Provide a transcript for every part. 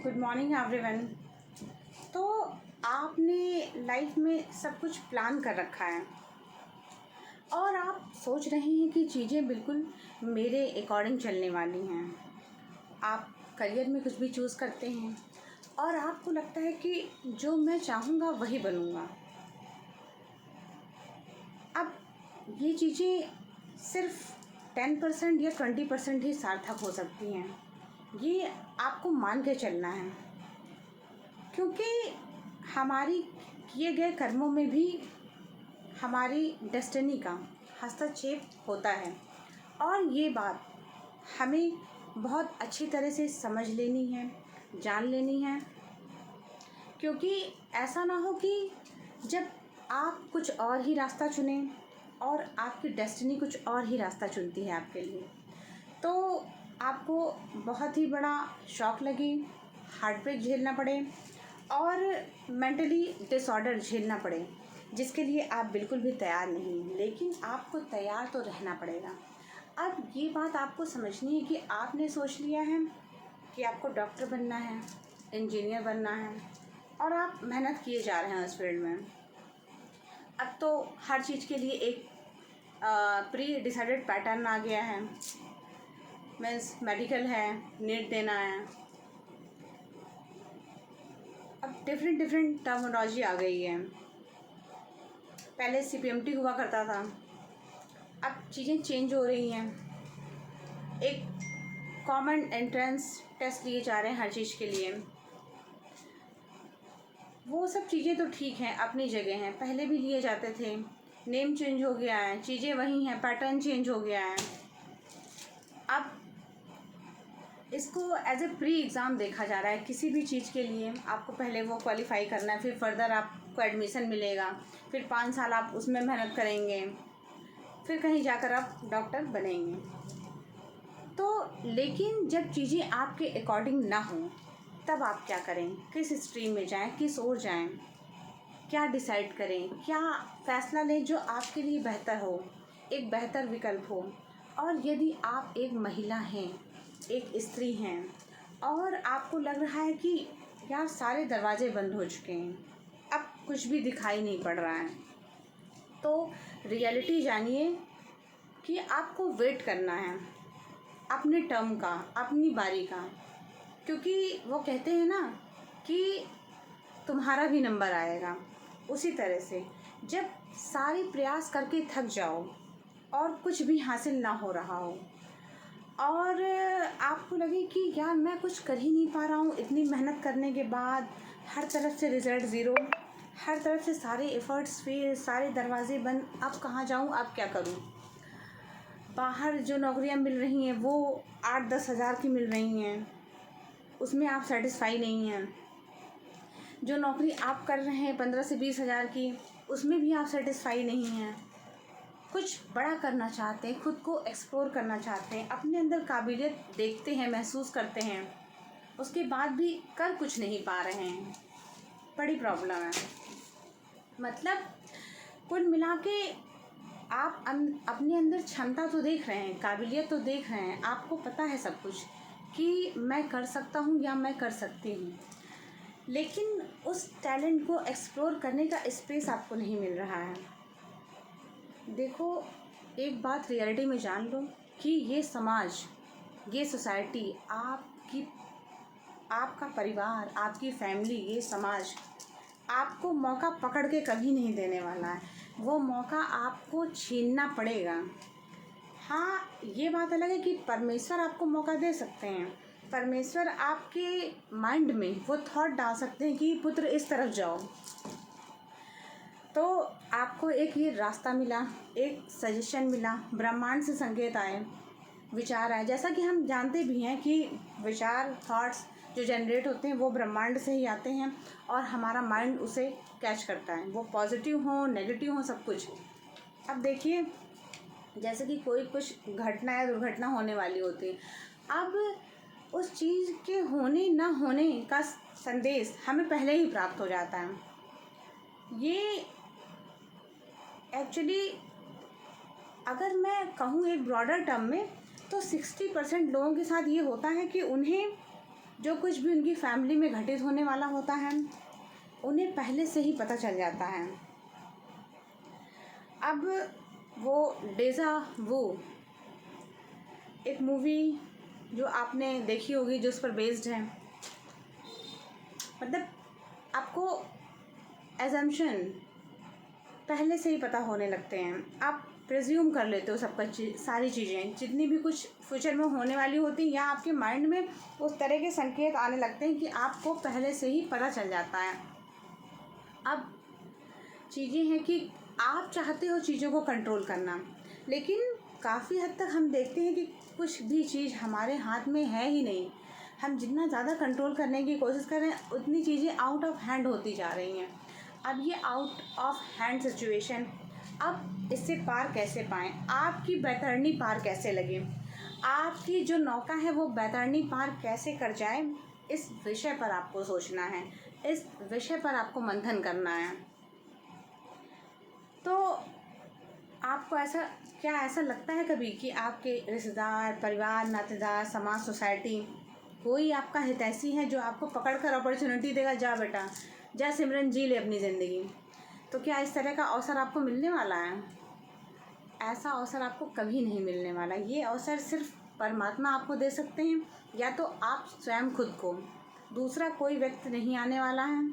Good morning everyone. तो आपने life में सब कुछ प्लान कर रखा है और आप सोच रहे हैं कि चीज़ें बिल्कुल मेरे अकॉर्डिंग चलने वाली हैं। आप करियर में कुछ भी चूज़ करते हैं और आपको लगता है कि जो मैं चाहूँगा वही बनूँगा। अब ये चीज़ें सिर्फ 10% या 20% ही सार्थक हो सकती हैं। ये आपको मान के चलना है, क्योंकि हमारी किए गए कर्मों में भी हमारी डेस्टिनी का हस्तक्षेप होता है और ये बात हमें बहुत अच्छी तरह से समझ लेनी है, जान लेनी है, क्योंकि ऐसा ना हो कि जब आप कुछ और ही रास्ता चुनें और आपकी डेस्टिनी कुछ और ही रास्ता चुनती है आपके लिए, तो आपको बहुत ही बड़ा शॉक लगे, हार्ट ब्रेक झेलना पड़े और मेंटली डिसऑर्डर झेलना पड़े, जिसके लिए आप बिल्कुल भी तैयार नहीं। लेकिन आपको तैयार तो रहना पड़ेगा। अब ये बात आपको समझनी है कि आपने सोच लिया है कि आपको डॉक्टर बनना है, इंजीनियर बनना है और आप मेहनत किए जा रहे हैं उस फील्ड में। अब तो हर चीज़ के लिए एक प्री डिसाइडेड पैटर्न आ गया है। मीन्स मेडिकल है, नीट देना है। अब डिफरेंट टर्मिनोलॉजी आ गई है। पहले CPMT हुआ करता था, अब चीज़ें चेंज हो रही हैं। एक कॉमन एंट्रेंस टेस्ट लिए जा रहे हैं हर चीज़ के लिए। वो सब चीज़ें तो ठीक हैं, अपनी जगह हैं, पहले भी लिए जाते थे। नेम चेंज हो गया है, चीज़ें वही हैं, पैटर्न चेंज हो गया है। अब इसको एज ए प्री एग्ज़ाम देखा जा रहा है। किसी भी चीज़ के लिए आपको पहले वो क्वालिफाई करना है, फिर फर्दर आपको एडमिशन मिलेगा, फिर 5 साल आप उसमें मेहनत करेंगे, फिर कहीं जाकर आप डॉक्टर बनेंगे। तो लेकिन जब चीज़ें आपके अकॉर्डिंग ना हों, तब आप क्या करें? किस स्ट्रीम में जाएं, किस ओर जाएं, क्या डिसाइड करें, क्या फ़ैसला लें जो आपके लिए बेहतर हो, एक बेहतर विकल्प हो। और यदि आप एक महिला हैं, एक स्त्री हैं और आपको लग रहा है कि यार सारे दरवाजे बंद हो चुके हैं, अब कुछ भी दिखाई नहीं पड़ रहा है, तो रियलिटी जानिए कि आपको वेट करना है अपने टर्म का, अपनी बारी का। क्योंकि वो कहते हैं ना कि तुम्हारा भी नंबर आएगा। उसी तरह से जब सारे प्रयास करके थक जाओ और कुछ भी हासिल ना हो रहा हो और आपको लगे कि यार मैं कुछ कर ही नहीं पा रहा हूँ, इतनी मेहनत करने के बाद हर तरफ से रिज़ल्ट ज़ीरो, हर तरफ से सारे एफ़र्ट्स फेल, सारे दरवाजे बंद, अब कहाँ जाऊँ, अब क्या करूँ। बाहर जो नौकरियाँ मिल रही हैं वो 8-10 हज़ार की मिल रही हैं, उसमें आप सेटिस्फाई नहीं हैं। जो नौकरी आप कर रहे हैं 15 से 20 हज़ार की, उसमें भी आप सेटिस्फाई नहीं हैं। कुछ बड़ा करना चाहते हैं, खुद को एक्सप्लोर करना चाहते हैं, अपने अंदर काबिलियत देखते हैं, महसूस करते हैं, उसके बाद भी कर कुछ नहीं पा रहे हैं, बड़ी प्रॉब्लम है। मतलब कुल मिला के आप अपने अंदर क्षमता तो देख रहे हैं, काबिलियत तो देख रहे हैं, आपको पता है सब कुछ कि मैं कर सकता हूँ या मैं कर सकती हूँ, लेकिन उस टैलेंट को एक्सप्लोर करने का स्पेस आपको नहीं मिल रहा है। देखो, एक बात रियलिटी में जान लो कि ये समाज, ये सोसाइटी, आपका परिवार, आपकी फैमिली, ये समाज आपको मौका पकड़ के कभी नहीं देने वाला है। वो मौका आपको छीनना पड़ेगा। हाँ, ये बात अलग है कि परमेश्वर आपको मौका दे सकते हैं। परमेश्वर आपके माइंड में वो थॉट डाल सकते हैं कि पुत्र इस तरफ जाओ, तो आपको एक ये रास्ता मिला, एक सजेशन मिला, ब्रह्मांड से संकेत आए, विचार आए। जैसा कि हम जानते भी हैं कि विचार, थॉट्स जो जनरेट होते हैं वो ब्रह्मांड से ही आते हैं और हमारा माइंड उसे कैच करता है, वो पॉजिटिव हो, नेगेटिव हो, सब कुछ। अब देखिए, जैसे कि कोई कुछ घटना या दुर्घटना होने वाली होती है, अब उस चीज़ के होने ना होने का संदेश हमें पहले ही प्राप्त हो जाता है। ये एक्चुअली अगर मैं कहूँ एक ब्रॉडर टर्म में, तो 60% लोगों के साथ ये होता है कि उन्हें जो कुछ भी उनकी फैमिली में घटित होने वाला होता है उन्हें पहले से ही पता चल जाता है। अब वो डेजा वू एक मूवी जो आपने देखी होगी जो उस पर बेस्ड है, मतलब आपको एजम्पशन पहले से ही पता होने लगते हैं, आप प्रिज्यूम कर लेते हो सबका सारी चीज़ें जितनी भी कुछ फ्यूचर में होने वाली होती हैं, या आपके माइंड में उस तरह के संकेत आने लगते हैं कि आपको पहले से ही पता चल जाता है। अब चीज़ें हैं कि आप चाहते हो चीज़ों को कंट्रोल करना, लेकिन काफ़ी हद तक हम देखते हैं कि कुछ भी चीज़ हमारे हाथ में है ही नहीं। हम जितना ज़्यादा कंट्रोल करने की कोशिश कर रहे हैं उतनी चीज़ें आउट ऑफ हैंड होती जा रही हैं। अब ये आउट ऑफ हैंड सिचुएशन, अब इससे पार कैसे पाएँ, आपकी बैतरनी पार कैसे लगे, आपकी जो नौका है वो बैतरनी पार कैसे कर जाए, इस विषय पर आपको सोचना है, इस विषय पर आपको मंथन करना है। तो आपको ऐसा लगता है कभी कि आपके रिश्तेदार, परिवार, नातेदार, समाज, सोसाइटी कोई आपका हितैषी है जो आपको पकड़ कर अपॉर्चुनिटी देगा, जा बेटा जा सिमरन जी ले अपनी ज़िंदगी, तो क्या इस तरह का अवसर आपको मिलने वाला है? ऐसा अवसर आपको कभी नहीं मिलने वाला। ये अवसर सिर्फ परमात्मा आपको दे सकते हैं, या तो आप स्वयं खुद को, दूसरा कोई व्यक्ति नहीं आने वाला है।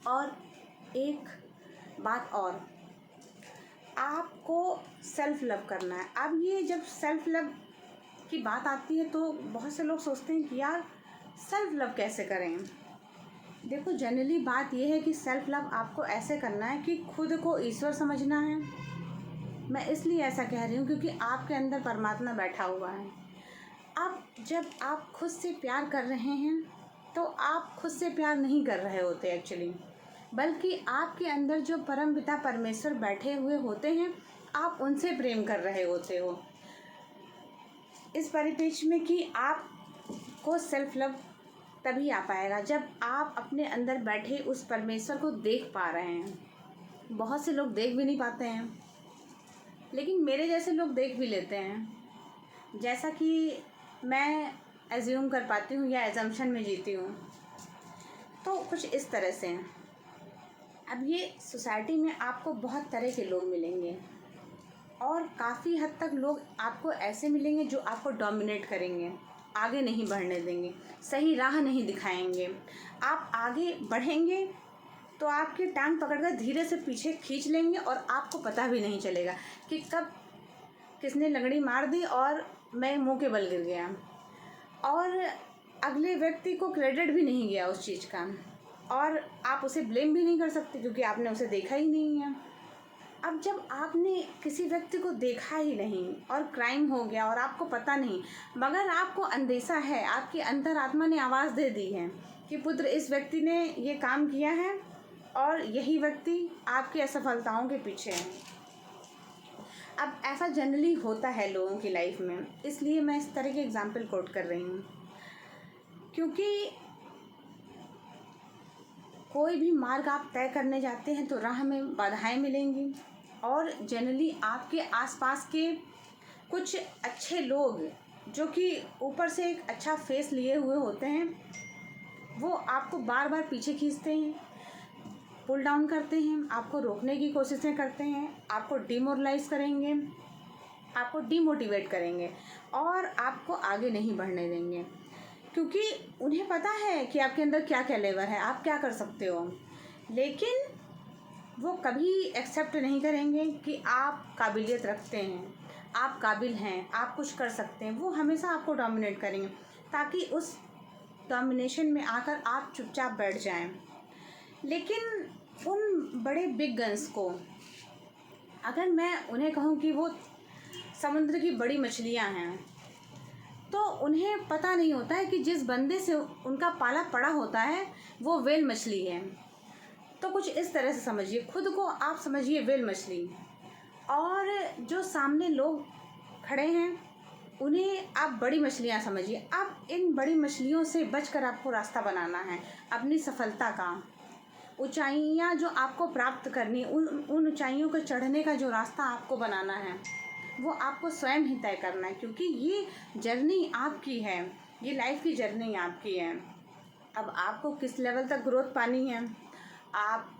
और एक बात और, आपको सेल्फ लव करना है। अब ये जब सेल्फ लव की बात आती है तो बहुत से लोग सोचते हैं कि यार सेल्फ लव कैसे करें। देखो, जनरली बात ये है कि सेल्फ लव आपको ऐसे करना है कि खुद को ईश्वर समझना है। मैं इसलिए ऐसा कह रही हूँ क्योंकि आपके अंदर परमात्मा बैठा हुआ है। अब जब आप खुद से प्यार कर रहे हैं तो आप खुद से प्यार नहीं कर रहे होते एक्चुअली, बल्कि आपके अंदर जो परम पिता परमेश्वर बैठे हुए होते हैं आप उनसे प्रेम कर रहे होते हो। इस परिप्रेक्ष्य में कि आपको सेल्फ लव तभी आ पाएगा जब आप अपने अंदर बैठे उस परमेश्वर को देख पा रहे हैं। बहुत से लोग देख भी नहीं पाते हैं, लेकिन मेरे जैसे लोग देख भी लेते हैं, जैसा कि मैं एज्यूम कर पाती हूँ या एजम्पशन में जीती हूँ। तो कुछ इस तरह से अब ये सोसाइटी में आपको बहुत तरह के लोग मिलेंगे और काफ़ी हद तक लोग आपको ऐसे मिलेंगे जो आपको डोमिनेट करेंगे, आगे नहीं बढ़ने देंगे, सही राह नहीं दिखाएंगे। आप आगे बढ़ेंगे तो आपकी टांग पकड़कर धीरे से पीछे खींच लेंगे और आपको पता भी नहीं चलेगा कि कब किसने लगड़ी मार दी और मैं मुंह के बल गिर गया, और अगले व्यक्ति को क्रेडिट भी नहीं गया उस चीज़ का, और आप उसे ब्लेम भी नहीं कर सकते क्योंकि आपने उसे देखा ही नहीं है। अब जब आपने किसी व्यक्ति को देखा ही नहीं और क्राइम हो गया और आपको पता नहीं, मगर आपको अंदेशा है, आपकी अंतरात्मा ने आवाज़ दे दी है कि पुत्र इस व्यक्ति ने ये काम किया है और यही व्यक्ति आपकी असफलताओं के पीछे है। अब ऐसा जनरली होता है लोगों की लाइफ में, इसलिए मैं इस तरह के एग्जाम्पल कोट कर रही हूँ, क्योंकि कोई भी मार्ग आप तय करने जाते हैं तो राह में बाधाएं मिलेंगी, और जनरली आपके आसपास के कुछ अच्छे लोग जो कि ऊपर से एक अच्छा फेस लिए हुए होते हैं वो आपको बार बार पीछे खींचते हैं, पुल डाउन करते हैं, आपको रोकने की कोशिशें करते हैं, आपको डिमोरलाइज करेंगे, आपको डिमोटिवेट करेंगे और आपको आगे नहीं बढ़ने देंगे, क्योंकि उन्हें पता है कि आपके अंदर क्या क्या लेवर है, आप क्या कर सकते हो। लेकिन वो कभी एक्सेप्ट नहीं करेंगे कि आप काबिलियत रखते हैं, आप काबिल हैं, आप कुछ कर सकते हैं। वो हमेशा आपको डोमिनेट करेंगे ताकि उस डोमिनेशन में आकर आप चुपचाप बैठ जाएं। लेकिन उन बड़े बिग गन्स को अगर मैं उन्हें कहूँ कि वो समुद्र की बड़ी मछलियाँ हैं, तो उन्हें पता नहीं होता है कि जिस बंदे से उनका पाला पड़ा होता है वो व्हेल मछली है। तो कुछ इस तरह से समझिए, खुद को आप समझिए व्हेल मछली, और जो सामने लोग खड़े हैं उन्हें आप बड़ी मछलियाँ समझिए। अब इन बड़ी मछलियों से बचकर आपको रास्ता बनाना है अपनी सफलता का, ऊंचाइयाँ जो आपको प्राप्त करनी, उन ऊंचाइयों को चढ़ने का जो रास्ता आपको बनाना है वो आपको स्वयं ही तय करना है, क्योंकि ये जर्नी आपकी है। ये लाइफ की जर्नी आपकी है। अब आपको किस लेवल तक ग्रोथ पानी है। आप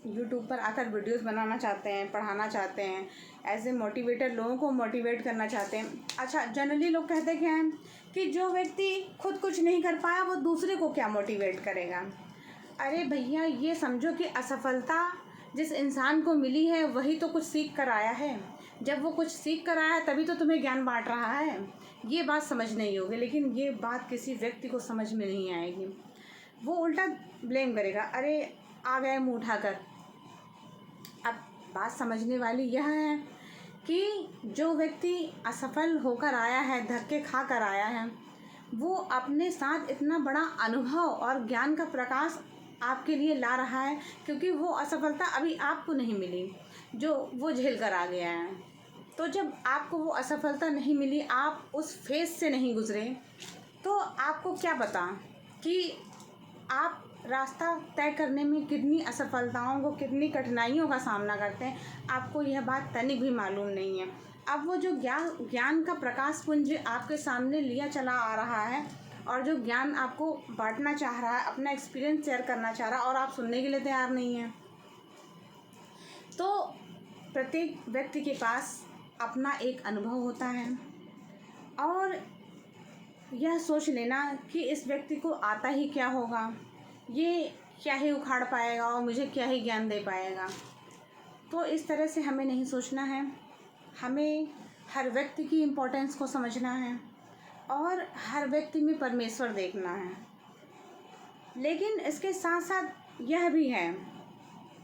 यूट्यूब पर आकर वीडियोस बनाना चाहते हैं, पढ़ाना चाहते हैं, एज ए मोटिवेटर लोगों को मोटिवेट करना चाहते हैं। अच्छा, जनरली लोग कहते क्या हैं कि जो व्यक्ति खुद कुछ नहीं कर पाया वो दूसरे को क्या मोटिवेट करेगा। अरे भैया, ये समझो कि असफलता जिस इंसान को मिली है वही तो कुछ सीख कर आया है। जब वो कुछ सीख कर आया है तभी तो तुम्हें ज्ञान बांट रहा है। ये बात समझ नहीं होगी, लेकिन ये बात किसी व्यक्ति को समझ में नहीं आएगी। वो उल्टा ब्लेम करेगा, अरे आ गए मुँह उठाकर। अब बात समझने वाली यह है कि जो व्यक्ति असफल होकर आया है, धक्के खा कर आया है, वो अपने साथ इतना बड़ा अनुभव और ज्ञान का प्रकाश आपके लिए ला रहा है, क्योंकि वो असफलता अभी आपको नहीं मिली जो वो झेल कर आ गया है। तो जब आपको वो असफलता नहीं मिली, आप उस फेज से नहीं गुजरे, तो आपको क्या पता कि आप रास्ता तय करने में कितनी असफलताओं को, कितनी कठिनाइयों का सामना करते हैं। आपको यह बात तनिक भी मालूम नहीं है। अब वो जो ज्ञान का प्रकाश पुंज आपके सामने लिया चला आ रहा है और जो ज्ञान आपको बांटना चाह रहा है, अपना एक्सपीरियंस शेयर करना चाह रहा है, और आप सुनने के लिए तैयार नहीं हैं। तो प्रत्येक व्यक्ति के पास अपना एक अनुभव होता है, और यह सोच लेना कि इस व्यक्ति को आता ही क्या होगा, ये क्या ही उखाड़ पाएगा और मुझे क्या ही ज्ञान दे पाएगा। तो इस तरह से हमें नहीं सोचना है। हमें हर व्यक्ति की इम्पोर्टेंस को समझना है और हर व्यक्ति में परमेश्वर देखना है। लेकिन इसके साथ साथ यह भी है,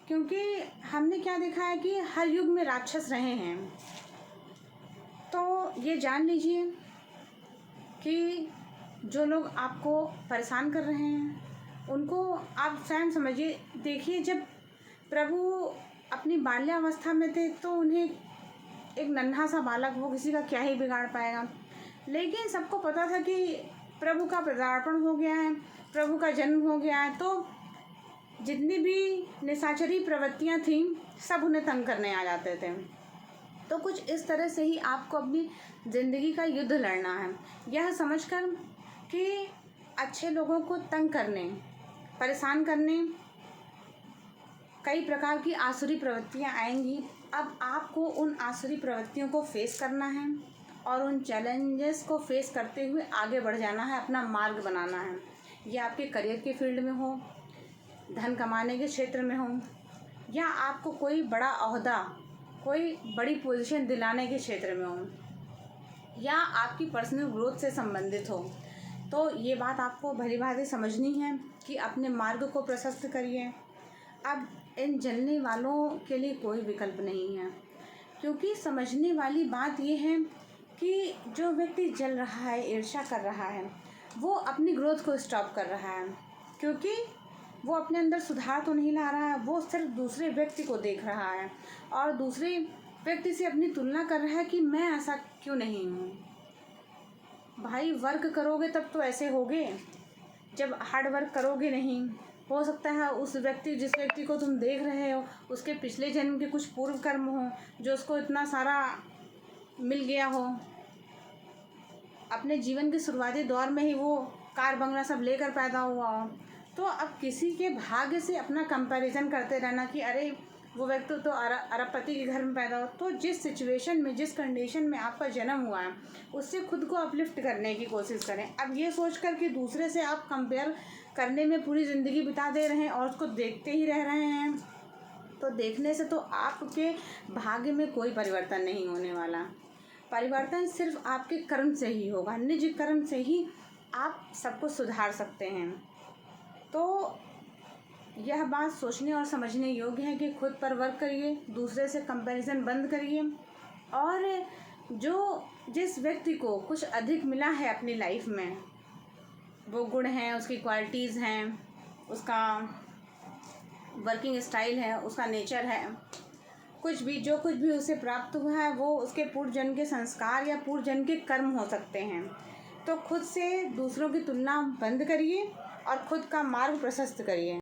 क्योंकि हमने क्या देखा है कि हर युग में राक्षस रहे हैं। तो ये जान लीजिए कि जो लोग आपको परेशान कर रहे हैं उनको आप स्वयं समझिए। देखिए, जब प्रभु अपनी बाल्यावस्था में थे तो उन्हें एक नन्हा सा बालक, वो किसी का क्या ही बिगाड़ पाएगा। लेकिन सबको पता था कि प्रभु का पदार्पण हो गया है, प्रभु का जन्म हो गया है, तो जितनी भी निशाचरी प्रवृत्तियां थीं सब उन्हें तंग करने आ जाते थे। तो कुछ इस तरह से ही आपको अपनी ज़िंदगी का युद्ध लड़ना है, यह समझकर कि अच्छे लोगों को तंग करने, परेशान करने कई प्रकार की आसुरी प्रवृत्तियां आएंगी। अब आपको उन आसुरी प्रवृत्तियों को फेस करना है और उन चैलेंजेस को फेस करते हुए आगे बढ़ जाना है, अपना मार्ग बनाना है। यह आपके करियर के फील्ड में हो, धन कमाने के क्षेत्र में हो, या आपको कोई बड़ा ओहदा, कोई बड़ी पोजीशन दिलाने के क्षेत्र में हो, या आपकी पर्सनल ग्रोथ से संबंधित हो। तो ये बात आपको भली भांति समझनी है कि अपने मार्ग को प्रशस्त करिए। अब इन जलने वालों के लिए कोई विकल्प नहीं है, क्योंकि समझने वाली बात ये है कि जो व्यक्ति जल रहा है, ईर्ष्या कर रहा है, वो अपनी ग्रोथ को स्टॉप कर रहा है, क्योंकि वो अपने अंदर सुधार तो नहीं ला रहा है। वो सिर्फ दूसरे व्यक्ति को देख रहा है और दूसरे व्यक्ति से अपनी तुलना कर रहा है कि मैं ऐसा क्यों नहीं हूँ। भाई, वर्क करोगे तब तो ऐसे होगे। जब हार्ड वर्क करोगे नहीं, हो सकता है उस व्यक्ति, जिस व्यक्ति को तुम देख रहे हो, उसके पिछले जन्म के कुछ पूर्व कर्म हो जो उसको इतना सारा मिल गया हो। अपने जीवन के शुरुआती दौर में ही वो कार बंगला सब लेकर पैदा हुआ हो। तो अब किसी के भाग्य से अपना कंपैरिजन करते रहना कि अरे वो व्यक्ति तो अरबपति के घर में पैदा हो। तो जिस सिचुएशन में, जिस कंडीशन में आपका जन्म हुआ है, उससे खुद को अपलिफ्ट करने की कोशिश करें। अब ये सोचकर कि दूसरे से आप कंपेयर करने में पूरी ज़िंदगी बिता दे रहे हैं और उसको देखते ही रह रहे हैं, तो देखने से तो आपके भाग्य में कोई परिवर्तन नहीं होने वाला। परिवर्तन सिर्फ आपके कर्म से ही होगा, निज कर्म से ही आप सबको सुधार सकते हैं। तो यह बात सोचने और समझने योग्य है कि खुद पर वर्क करिए, दूसरे से कंपैरिजन बंद करिए, और जिस व्यक्ति को कुछ अधिक मिला है अपनी लाइफ में, वो गुण हैं, उसकी क्वालिटीज़ हैं, उसका वर्किंग स्टाइल है, उसका नेचर है, कुछ भी उसे प्राप्त हुआ है, वो उसके पूर्व जन्म के संस्कार या पूर्व जन्म के कर्म हो सकते हैं। तो खुद से दूसरों की तुलना बंद करिए और खुद का मार्ग प्रशस्त करिए।